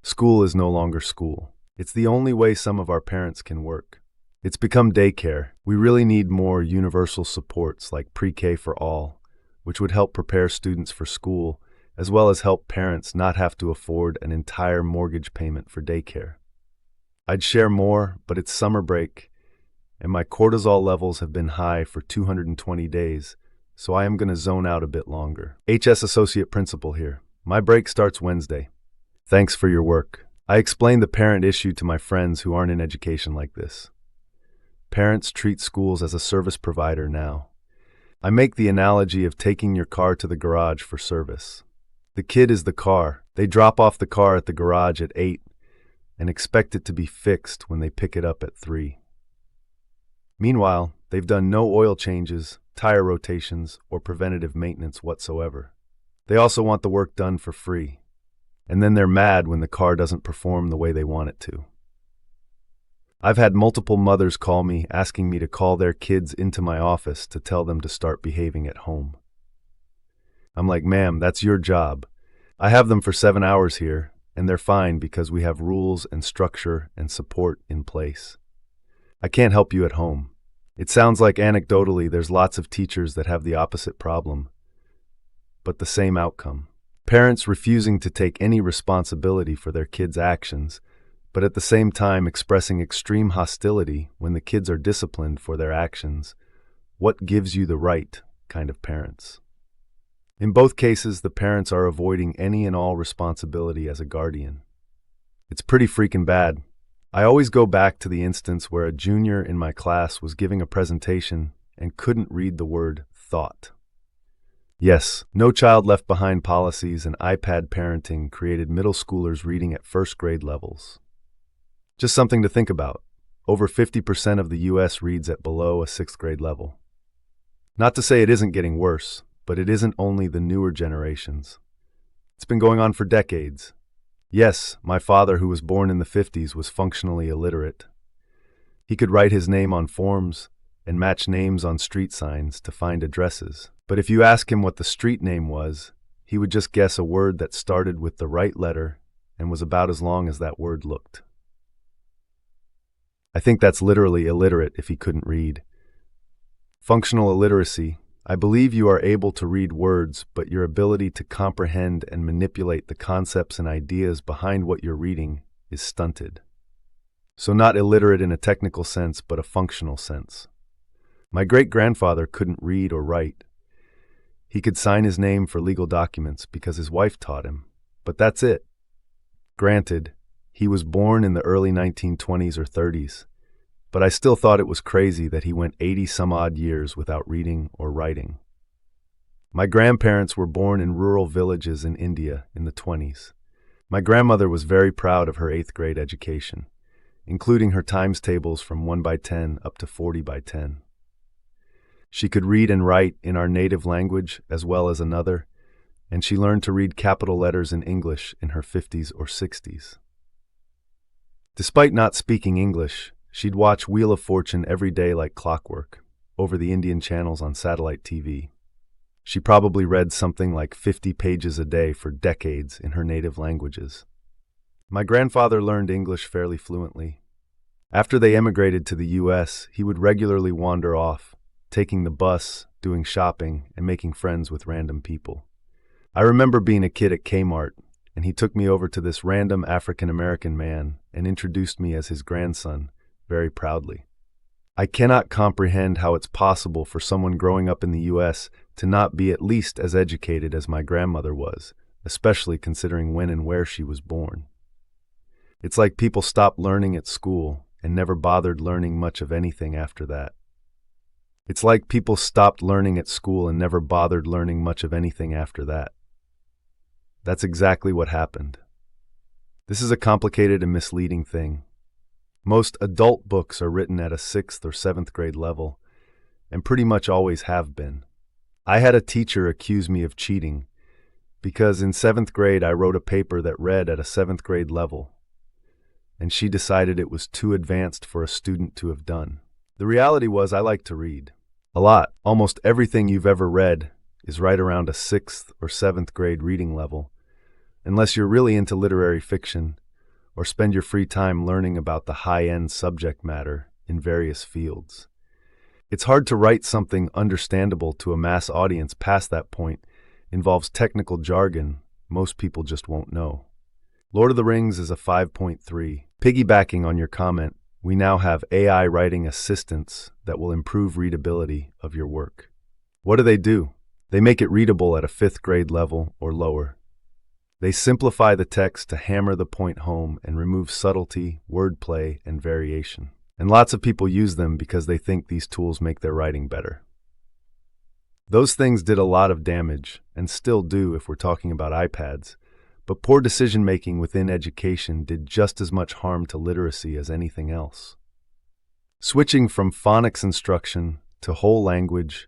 School is no longer school. It's the only way some of our parents can work. It's become daycare. We really need more universal supports like pre-K for all, which would help prepare students for school, as well as help parents not have to afford an entire mortgage payment for daycare. I'd share more, but it's summer break, and my cortisol levels have been high for 220 days, so I am going to zone out a bit longer. HS Associate Principal here. My break starts Wednesday. Thanks for your work. I explained the parent issue to my friends who aren't in education like this. Parents treat schools as a service provider now. I make the analogy of taking your car to the garage for service. The kid is the car. They drop off the car at the garage at 8 and expect it to be fixed when they pick it up at 3. Meanwhile, they've done no oil changes, tire rotations, or preventative maintenance whatsoever. They also want the work done for free. And then they're mad when the car doesn't perform the way they want it to. I've had multiple mothers call me asking me to call their kids into my office to tell them to start behaving at home. I'm like, ma'am, that's your job. I have them for 7 hours here, and they're fine because we have rules and structure and support in place. I can't help you at home. It sounds like anecdotally there's lots of teachers that have the opposite problem, but the same outcome. Parents refusing to take any responsibility for their kids' actions, but at the same time expressing extreme hostility when the kids are disciplined for their actions. What gives you the right kind of parents? In both cases, the parents are avoiding any and all responsibility as a guardian. It's pretty freaking bad. I always go back to the instance where a junior in my class was giving a presentation and couldn't read the word thought. Yes, No Child Left Behind policies and iPad parenting created middle schoolers reading at first grade levels. Just something to think about. Over 50% of the U.S. reads at below a 6th grade level. Not to say it isn't getting worse, but it isn't only the newer generations. It's been going on for decades. Yes, my father, who was born in the 50s, was functionally illiterate. He could write his name on forms and match names on street signs to find addresses. But if you ask him what the street name was, he would just guess a word that started with the right letter and was about as long as that word looked. I think that's literally illiterate if he couldn't read. Functional illiteracy. I believe you are able to read words, but your ability to comprehend and manipulate the concepts and ideas behind what you're reading is stunted. So not illiterate in a technical sense, but a functional sense. My great-grandfather couldn't read or write. He could sign his name for legal documents because his wife taught him, but that's it. Granted, he was born in the early 1920s or 30s, but I still thought it was crazy that he went 80-some-odd years without reading or writing. My grandparents were born in rural villages in India in the 20s. My grandmother was very proud of her 8th grade education, including her times tables from 1 by 10 up to 40 by 10. She could read and write in our native language as well as another, and she learned to read capital letters in English in her 50s or 60s. Despite not speaking English, she'd watch Wheel of Fortune every day like clockwork, over the Indian channels on satellite TV. She probably read something like 50 pages a day for decades in her native languages. My grandfather learned English fairly fluently. After they emigrated to the U.S., he would regularly wander off, taking the bus, doing shopping, and making friends with random people. I remember being a kid at Kmart, and he took me over to this random African-American man and introduced me as his grandson, very proudly. I cannot comprehend how it's possible for someone growing up in the U.S. to not be at least as educated as my grandmother was, especially considering when and where she was born. It's like people stopped learning at school and never bothered learning much of anything after that. That's exactly what happened. This is a complicated and misleading thing. Most adult books are written at a 6th or 7th grade level, and pretty much always have been. I had a teacher accuse me of cheating because in 7th grade I wrote a paper that read at a 7th grade level, and she decided it was too advanced for a student to have done. The reality was I like to read. A lot. Almost everything you've ever read is right around a 6th or 7th grade reading level, unless you're really into literary fiction or spend your free time learning about the high-end subject matter in various fields. It's hard to write something understandable to a mass audience past that point. Involves technical jargon most people just won't know. Lord of the Rings is a 5.3. Piggybacking on your comment, we now have AI writing assistants that will improve readability of your work. What do? They make it readable at a 5th grade level or lower. They simplify the text to hammer the point home and remove subtlety, wordplay, and variation. And lots of people use them because they think these tools make their writing better. Those things did a lot of damage, and still do if we're talking about iPads, but poor decision-making within education did just as much harm to literacy as anything else. Switching from phonics instruction to whole language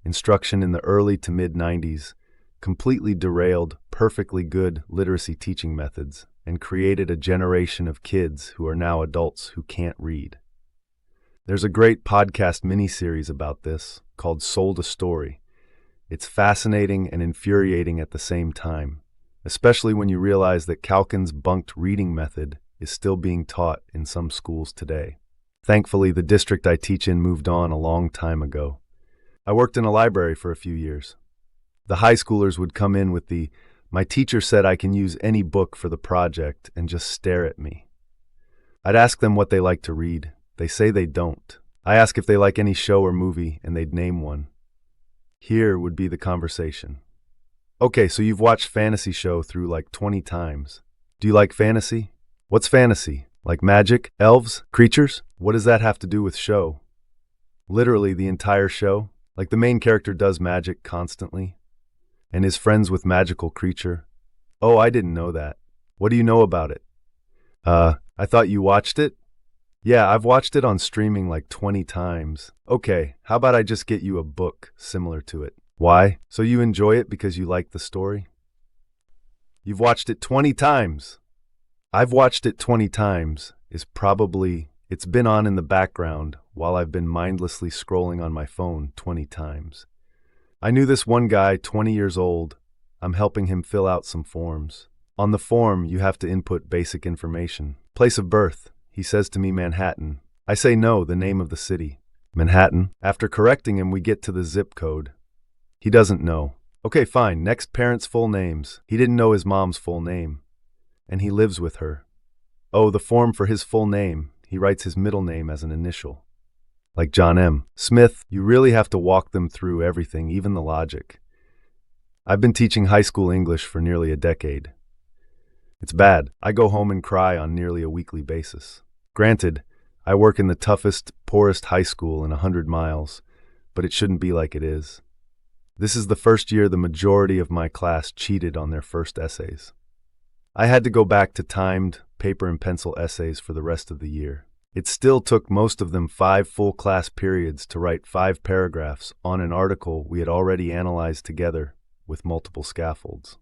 instruction in the early to mid-90s completely derailed perfectly good literacy teaching methods and created a generation of kids who are now adults who can't read. There's a great podcast miniseries about this called Sold a Story. It's fascinating and infuriating at the same time, especially when you realize that Calkin's bunked reading method is still being taught in some schools today. Thankfully, the district I teach in moved on a long time ago. I worked in a library for a few years. The high schoolers would come in with "My teacher said I can use any book for the project," and just stare at me. I'd ask them what they like to read. They say they don't. I ask if they like any show or movie, and they'd name one. Here would be the conversation. Okay, so you've watched Fantasy Show through like 20 times. Do you like fantasy? What's fantasy? Like magic, elves, creatures? What does that have to do with show? Literally the entire show? Like the main character does magic constantly and is friends with magical creature? Oh, I didn't know that. What do you know about it? I thought you watched it? Yeah, I've watched it on streaming like 20 times. Okay, how about I just get you a book similar to it? Why? So you enjoy it because you like the story? You've watched it 20 times. I've watched it 20 times it's been on in the background while I've been mindlessly scrolling on my phone 20 times. I knew this one guy, 20 years old. I'm helping him fill out some forms. On the form, you have to input basic information. Place of birth. He says to me Manhattan. I say no, the name of the city. Manhattan. After correcting him, we get to the zip code. He doesn't know. Okay, fine. Next, parents' full names. He didn't know his mom's full name. And he lives with her. Oh, the form for his full name. He writes his middle name as an initial. Like John M. Smith. You really have to walk them through everything, even the logic. I've been teaching high school English for nearly a decade. It's bad. I go home and cry on nearly a weekly basis. Granted, I work in the toughest, poorest high school in 100 miles, but it shouldn't be like it is. This is the first year the majority of my class cheated on their first essays. I had to go back to timed, paper and pencil essays for the rest of the year. It still took most of them 5 full class periods to write 5 paragraphs on an article we had already analyzed together with multiple scaffolds.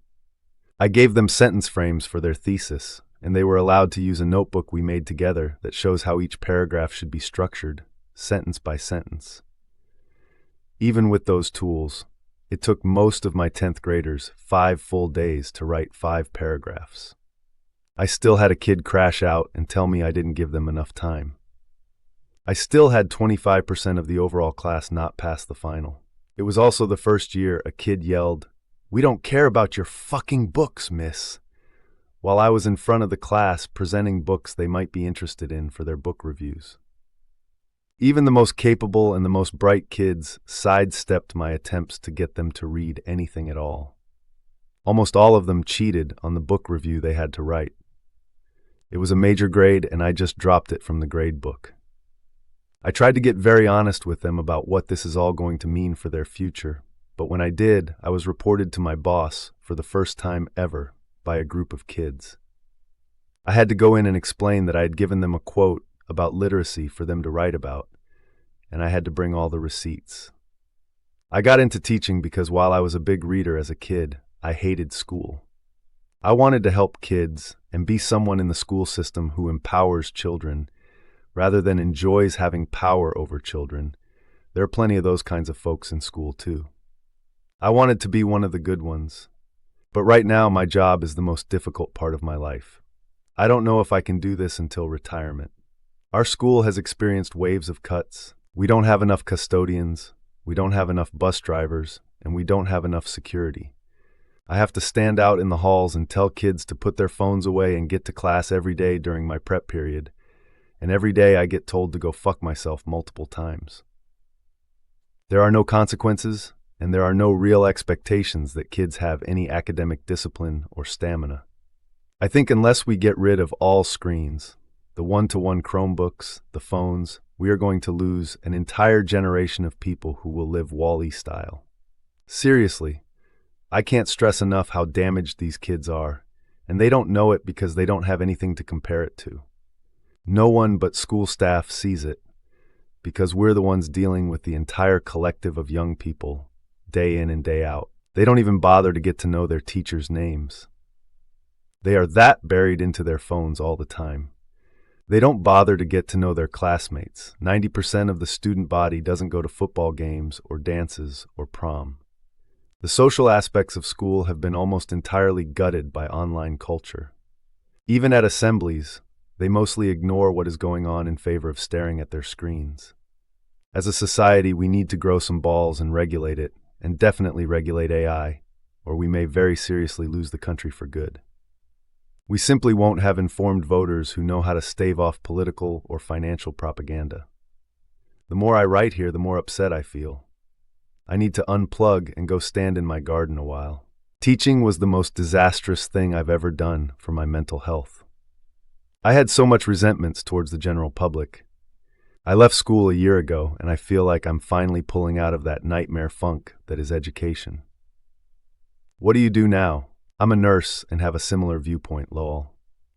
I gave them sentence frames for their thesis, and they were allowed to use a notebook we made together that shows how each paragraph should be structured, sentence by sentence. Even with those tools, it took most of my 10th graders 5 full days to write 5 paragraphs. I still had a kid crash out and tell me I didn't give them enough time. I still had 25% of the overall class not pass the final. It was also the first year a kid yelled, "We don't care about your fucking books, miss," while I was in front of the class presenting books they might be interested in for their book reviews. Even the most capable and the most bright kids sidestepped my attempts to get them to read anything at all. Almost all of them cheated on the book review they had to write. It was a major grade, and I just dropped it from the grade book. I tried to get very honest with them about what this is all going to mean for their future, but when I did, I was reported to my boss for the first time ever by a group of kids. I had to go in and explain that I had given them a quote about literacy for them to write about, and I had to bring all the receipts. I got into teaching because while I was a big reader as a kid, I hated school. I wanted to help kids and be someone in the school system who empowers children rather than enjoys having power over children. There are plenty of those kinds of folks in school too. I wanted to be one of the good ones. But right now, my job is the most difficult part of my life. I don't know if I can do this until retirement. Our school has experienced waves of cuts. We don't have enough custodians, we don't have enough bus drivers, and we don't have enough security. I have to stand out in the halls and tell kids to put their phones away and get to class every day during my prep period. And every day I get told to go fuck myself multiple times. There are no consequences, and there are no real expectations that kids have any academic discipline or stamina. I think unless we get rid of all screens, the one-to-one Chromebooks, the phones, we are going to lose an entire generation of people who will live Wall-E style. Seriously, I can't stress enough how damaged these kids are, and they don't know it because they don't have anything to compare it to. No one but school staff sees it, because we're the ones dealing with the entire collective of young people, day in and day out. They don't even bother to get to know their teachers' names. They are that buried into their phones all the time. They don't bother to get to know their classmates. 90% of the student body doesn't go to football games or dances or prom. The social aspects of school have been almost entirely gutted by online culture. Even at assemblies, they mostly ignore what is going on in favor of staring at their screens. As a society, we need to grow some balls and regulate it, and definitely regulate AI, or we may very seriously lose the country for good. We simply won't have informed voters who know how to stave off political or financial propaganda. The more I write here, the more upset I feel. I need to unplug and go stand in my garden a while. Teaching was the most disastrous thing I've ever done for my mental health. I had so much resentments towards the general public. I left school a year ago, and I feel like I'm finally pulling out of that nightmare funk that is education. What do you do now? I'm a nurse and have a similar viewpoint, lol.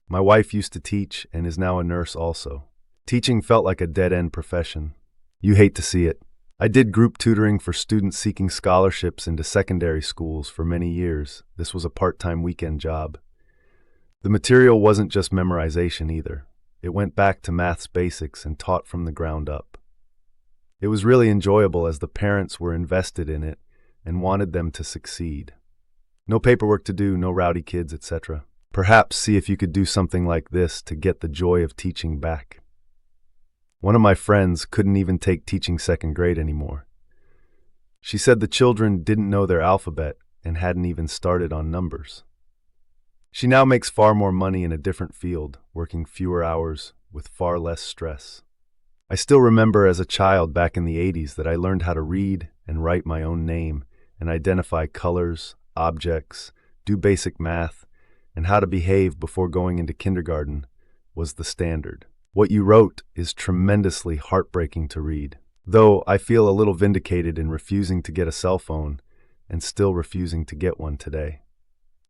My wife used to teach and is now a nurse also. Teaching felt like a dead-end profession. You hate to see it. I did group tutoring for students seeking scholarships into secondary schools for many years. This was a part-time weekend job. The material wasn't just memorization either. It went back to maths basics and taught from the ground up. It was really enjoyable as the parents were invested in it and wanted them to succeed. No paperwork to do, no rowdy kids, etc. Perhaps see if you could do something like this to get the joy of teaching back. One of my friends couldn't even take teaching second grade anymore. She said the children didn't know their alphabet and hadn't even started on numbers. She now makes far more money in a different field, working fewer hours with far less stress. I still remember as a child back in the 80s that I learned how to read and write my own name and identify colors, objects, do basic math, and how to behave before going into kindergarten was the standard. What you wrote is tremendously heartbreaking to read, though I feel a little vindicated in refusing to get a cell phone and still refusing to get one today.